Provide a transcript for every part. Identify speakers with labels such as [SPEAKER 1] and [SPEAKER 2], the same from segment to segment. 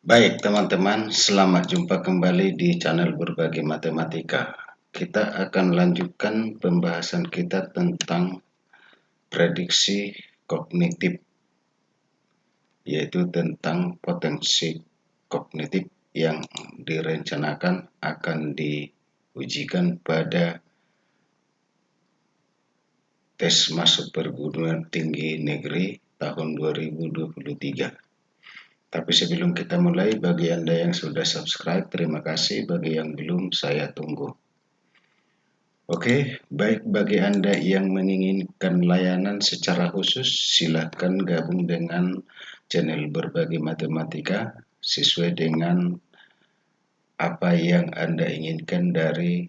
[SPEAKER 1] Baik, teman-teman, selamat jumpa kembali di channel Berbagi Matematika. Kita akan lanjutkan pembahasan kita tentang prediksi kognitif, yaitu tentang potensi kognitif yang direncanakan akan diujikan pada tes masuk perguruan tinggi negeri tahun 2023. Tapi sebelum kita mulai, bagi Anda yang sudah subscribe, terima kasih. Bagi yang belum, saya tunggu. Oke, baik, bagi Anda yang menginginkan layanan secara khusus, silakan gabung dengan channel Berbagi Matematika sesuai dengan apa yang Anda inginkan dari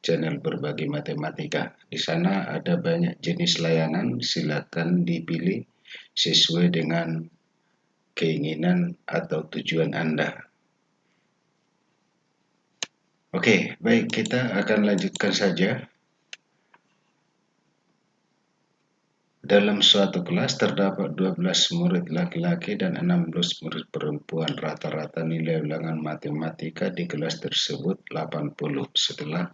[SPEAKER 1] channel Berbagi Matematika. Di sana ada banyak jenis layanan, silakan dipilih sesuai dengan keinginan atau tujuan Anda. Oke, baik, kita akan lanjutkan saja. Dalam suatu kelas terdapat 12 murid laki-laki dan 16 murid perempuan. Rata-rata nilai ulangan matematika di kelas tersebut 80. Setelah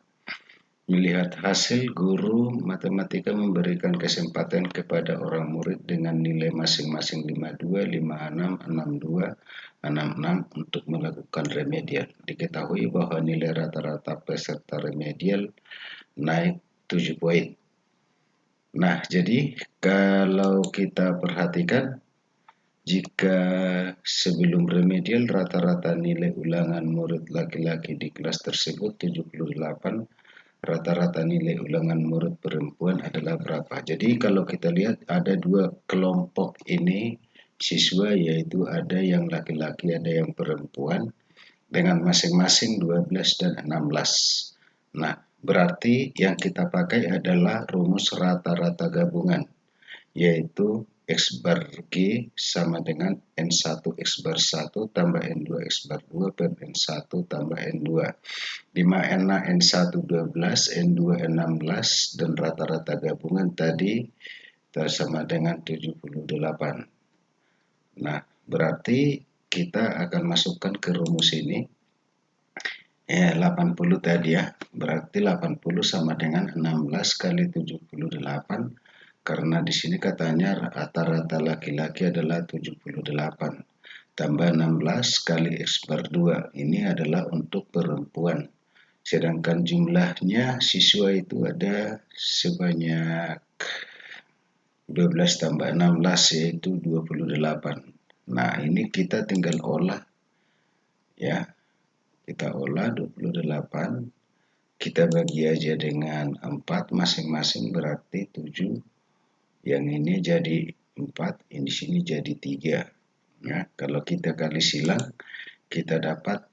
[SPEAKER 1] melihat hasil, guru matematika memberikan kesempatan kepada orang murid dengan nilai masing-masing 52, 56, 62, 66 untuk melakukan remedial. Diketahui bahwa nilai rata-rata peserta remedial naik 7 poin. Nah, jadi kalau kita perhatikan, jika sebelum remedial rata-rata nilai ulangan murid laki-laki di kelas tersebut 78, rata-rata nilai ulangan murid perempuan adalah berapa? Jadi kalau kita lihat ada dua kelompok ini siswa, yaitu ada yang laki-laki, ada yang perempuan dengan masing-masing 12 dan 16. Nah, berarti yang kita pakai adalah rumus rata-rata gabungan, yaitu X bar G sama dengan N1 X bar 1 tambah N2 X bar 2 per N1 tambah N2. Di mana N1 12, N2 16, dan rata-rata gabungan tadi sama dengan 78. Nah, berarti kita akan masukkan ke rumus ini 80 tadi ya. Berarti 80 sama dengan 16 kali 78, karena di sini katanya rata-rata laki-laki adalah 78. Tambah 16 kali X bar 2. Ini adalah untuk perempuan. Sedangkan jumlahnya siswa itu ada sebanyak 12 tambah 16, yaitu 28. Nah, ini kita tinggal olah ya. Kita olah 28, kita bagi aja dengan 4 masing-masing, berarti 7. Yang ini jadi 4, ini sini jadi 3. Ya, kalau kita kali silang, kita dapat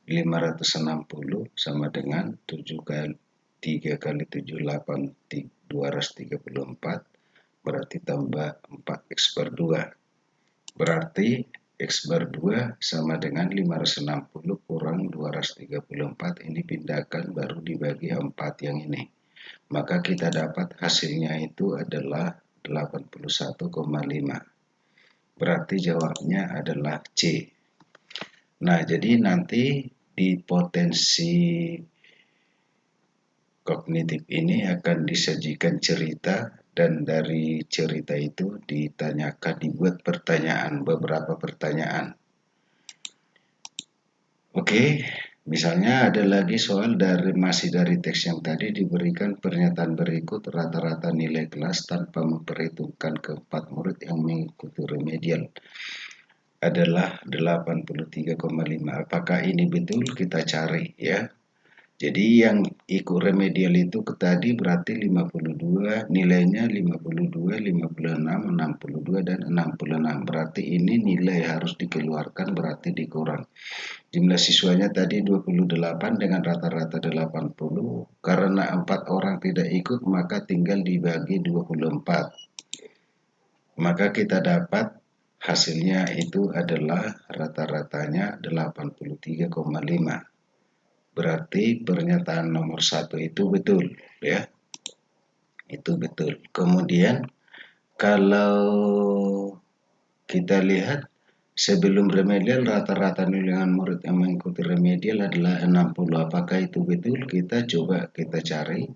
[SPEAKER 1] 560 sama dengan 7 kali 3 kali 7, 8, 234, berarti tambah 4 X bar 2. Berarti X bar 2 sama dengan 560 kurang 234, ini pindahkan baru dibagi 4 yang ini. Maka kita dapat hasilnya itu adalah 81,5. Berarti jawabnya adalah C. Nah, jadi nanti di potensi kognitif ini akan disajikan cerita, dan dari cerita itu ditanyakan, dibuat pertanyaan, beberapa pertanyaan. Oke, misalnya ada lagi soal masih dari teks yang tadi, diberikan pernyataan berikut: rata-rata nilai kelas tanpa memperhitungkan keempat murid yang mengikuti remedial adalah 83,5. Apakah ini betul? Kita cari ya. Jadi yang ikut remedial itu tadi berarti 52, nilainya 52, 56, 62, dan 66. Berarti ini nilai harus dikeluarkan, berarti dikurang. Jumlah siswanya tadi 28 dengan rata-rata 80. Karena 4 orang tidak ikut, maka tinggal dibagi 24. Maka kita dapat hasilnya itu adalah rata-ratanya 83,5. Berarti pernyataan nomor 1 itu betul ya. Itu betul. Kemudian kalau kita lihat Sebelum remedial, rata-rata nilai murid yang mengikuti remedial adalah 60. Apakah itu betul? Kita coba kita cari,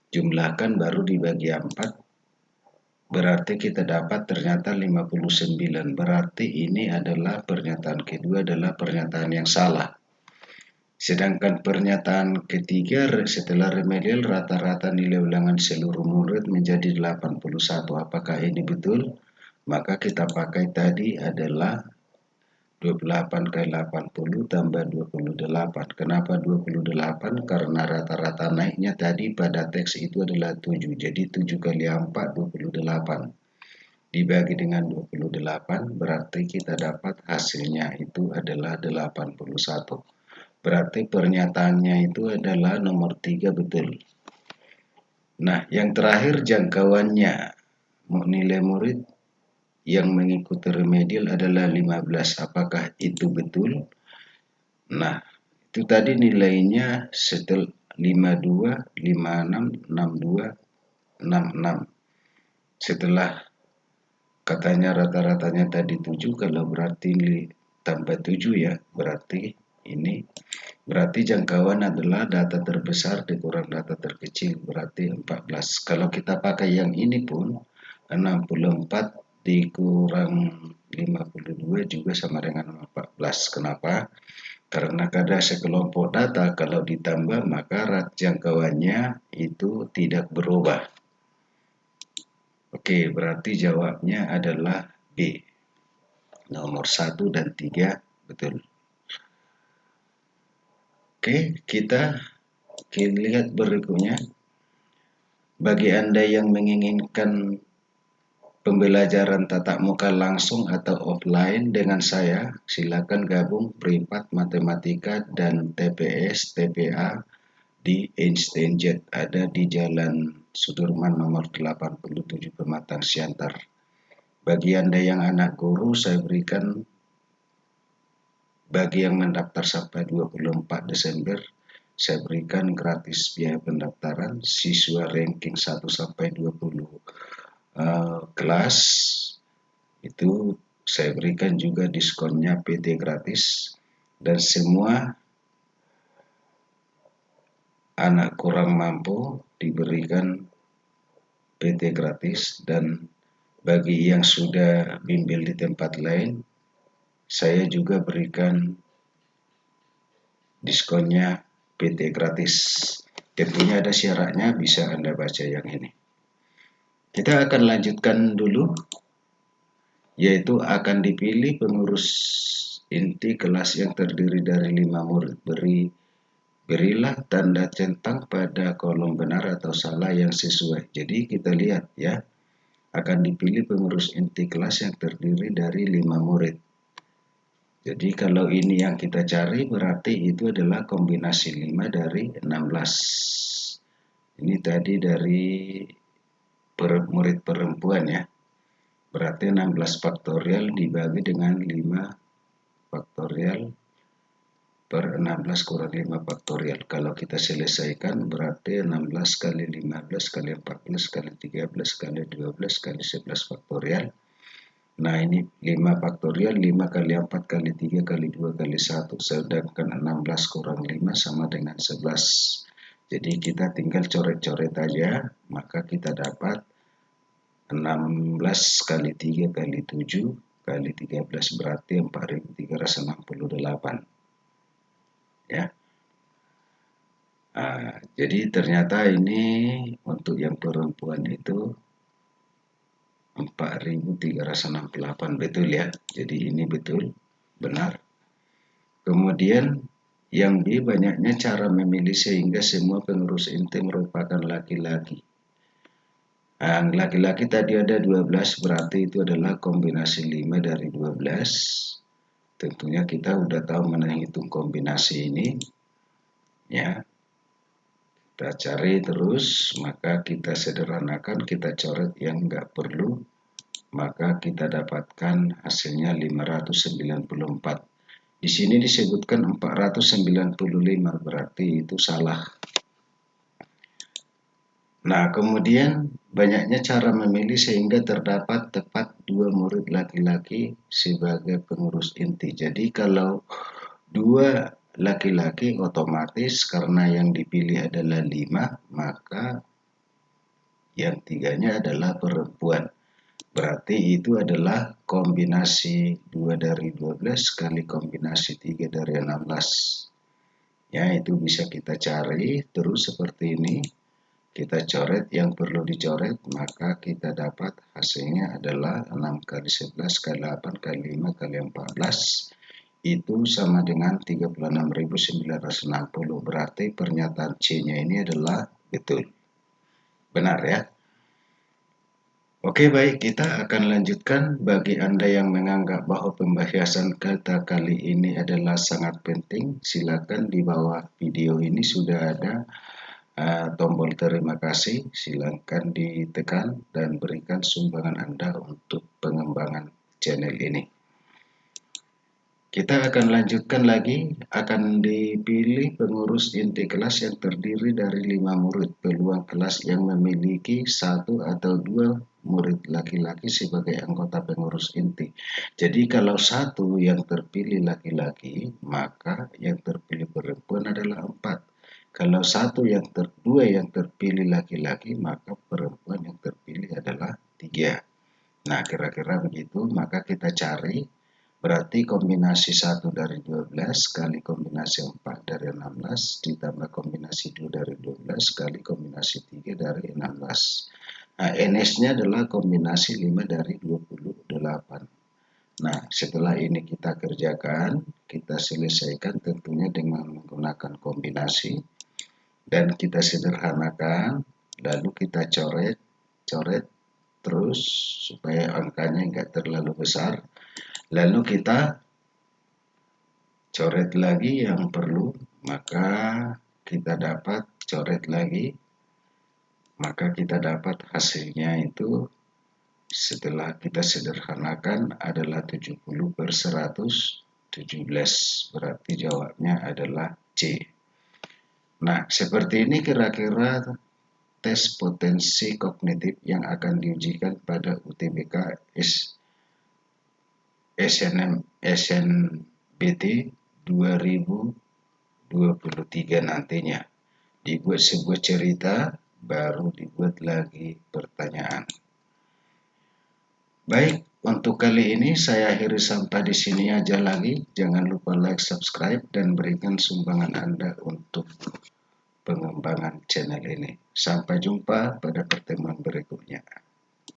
[SPEAKER 1] jumlahkan baru dibagi 4. Berarti kita dapat ternyata 59. Berarti ini adalah pernyataan kedua adalah pernyataan yang salah. Sedangkan pernyataan ketiga setelah remedial rata-rata nilai ulangan seluruh murid menjadi 81. Apakah ini betul? Maka kita pakai tadi adalah 28 kali 80 tambah 28. Kenapa 28? Karena rata-rata naiknya tadi pada teks itu adalah 7. Jadi 7 kali 4, 28. Dibagi dengan 28 berarti kita dapat hasilnya itu adalah 81. Berarti pernyataannya itu adalah nomor 3 betul. Nah, yang terakhir jangkauannya nilai murid yang mengikuti remedial adalah 15. Apakah itu betul? Nah, itu tadi nilainya setelah 52, 56, 62, 66. Setelah katanya rata-ratanya tadi 7, kalau berarti tambah 7 ya, berarti ini berarti jangkauan adalah data terbesar dikurang data terkecil, berarti 14. Kalau kita pakai yang ini pun 64 dikurang 52 juga sama dengan 14. Kenapa? Karena ada sekelompok data kalau ditambah maka jangkauannya itu tidak berubah. Oke, berarti jawabnya adalah B. Nomor 1 dan 3 betul. Oke, kita lihat berikutnya. Bagi Anda yang menginginkan pembelajaran tatap muka langsung atau offline dengan saya, silakan gabung Privat Matematika dan TPS TPA di Einstein Jet, ada di Jalan Sudirman nomor 87 Pematang Siantar. Bagi Anda yang anak guru, saya berikan bagi yang mendaftar sampai 24 Desember, saya berikan gratis biaya pendaftaran siswa ranking 1 sampai 20 kelas. Itu saya berikan juga diskonnya PT gratis, dan semua anak kurang mampu diberikan PT gratis, dan bagi yang sudah bimbel di tempat lain saya juga berikan diskonnya PT gratis. Tentunya ada syaratnya, bisa Anda baca yang ini. Kita akan lanjutkan dulu, yaitu akan dipilih pengurus inti kelas yang terdiri dari 5 murid. Berilah tanda centang pada kolom benar atau salah yang sesuai. Jadi kita lihat ya, akan dipilih pengurus inti kelas yang terdiri dari 5 murid. Jadi kalau ini yang kita cari berarti itu adalah kombinasi 5 dari 16. Ini tadi dari murid perempuan ya. Berarti 16 faktorial dibagi dengan 5 faktorial per 16 kurang 5 faktorial. Kalau kita selesaikan berarti 16 kali 15 kali 14 kali 13 kali 12 kali 11 faktorial. Nah ini 5 faktorial, 5 kali 4 kali 3 kali 2 kali 1. Sedangkan 16 kurang 5 sama dengan 11. Jadi kita tinggal coret-coret aja, maka kita dapat 16 kali 3 kali 7 kali 13 berarti 4368. Ya. Jadi ternyata ini untuk yang perempuan itu 4368 betul ya. Jadi ini betul, benar. Kemudian yang B, banyaknya cara memilih sehingga semua pengurus inti merupakan laki-laki. Laki-laki tadi ada 12, berarti itu adalah kombinasi 5 dari 12. Tentunya kita udah tahu menghitung kombinasi ini. Ya. Kita cari terus, maka kita sederhanakan, kita coret yang nggak perlu, maka kita dapatkan hasilnya 594. Di sini disebutkan 495, berarti itu salah. Nah, kemudian banyaknya cara memilih sehingga terdapat tepat 2 murid laki-laki sebagai pengurus inti. Jadi kalau 2 laki-laki otomatis karena yang dipilih adalah 5, maka yang 3-nya adalah perempuan. Berarti itu adalah kombinasi 2 dari 12 kali kombinasi 3 dari 16. Ya, itu bisa kita cari terus seperti ini. Kita coret yang perlu dicoret, maka kita dapat hasilnya adalah 6 kali 11 kali 8 kali 5 kali 14. Itu sama dengan 36.960. Berarti pernyataan C-nya ini adalah betul. Benar ya? Oke, baik, kita akan lanjutkan. Bagi Anda yang menganggap bahwa pembahasan kata kali ini adalah sangat penting, silakan di bawah video ini sudah ada tombol terima kasih. Silakan ditekan dan berikan sumbangan Anda untuk pengembangan channel ini. Kita akan lanjutkan lagi, akan dipilih pengurus inti kelas yang terdiri dari 5 murid. Peluang kelas yang memiliki 1 atau 2 murid laki-laki sebagai anggota pengurus inti. Jadi kalau 1 yang terpilih laki-laki, maka yang terpilih perempuan adalah 4. Kalau 2 yang terpilih laki-laki, maka perempuan yang terpilih adalah 3. Nah, kira-kira begitu, maka kita cari. Berarti kombinasi 1 dari 12 kali kombinasi 4 dari 16 ditambah kombinasi 2 dari 12 kali kombinasi 3 dari 16. Nah, NS-nya adalah kombinasi 5 dari 28. Nah, setelah ini kita kerjakan, kita selesaikan tentunya dengan menggunakan kombinasi. Dan kita sederhanakan, lalu kita coret terus supaya angkanya enggak terlalu besar. Lalu kita coret lagi yang perlu, maka kita dapat coret lagi, maka kita dapat hasilnya itu setelah kita sederhanakan adalah 70/117. Berarti jawabnya adalah C. Nah, seperti ini kira-kira tes potensi kognitif yang akan diujikan pada UTBK SNMPT 2023 nantinya. Dibuat sebuah cerita, baru dibuat lagi pertanyaan. Baik, untuk kali ini saya akhiri sampai di sini aja lagi. Jangan lupa like, subscribe, dan berikan sumbangan Anda untuk pengembangan channel ini. Sampai jumpa pada pertemuan berikutnya.